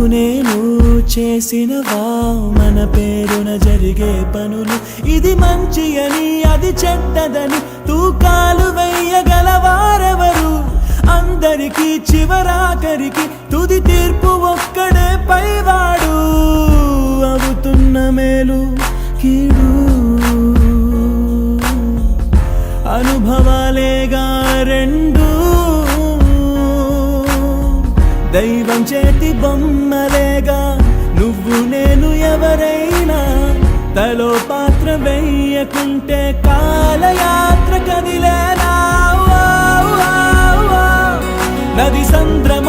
నేను చేసినవా మన పేరున జరిగే పనులు ఇది మంచి అని అది చెడ్డదని తూకాలు వెయ్యగలవారెవరు అందరికీ చివరాఖరికి తుది తీర్పు ఒక్కడే పైవాడు అవుతున్న మేలు కీడు అనుభవాలేగా రెండు దైవం చేతి బొమ్మలేగా నువ్వు నేను ఎవరైనా తలో పాత్ర వెయ్యకుంటే కాలయాత్ర కదిలేనా నది సంద్రం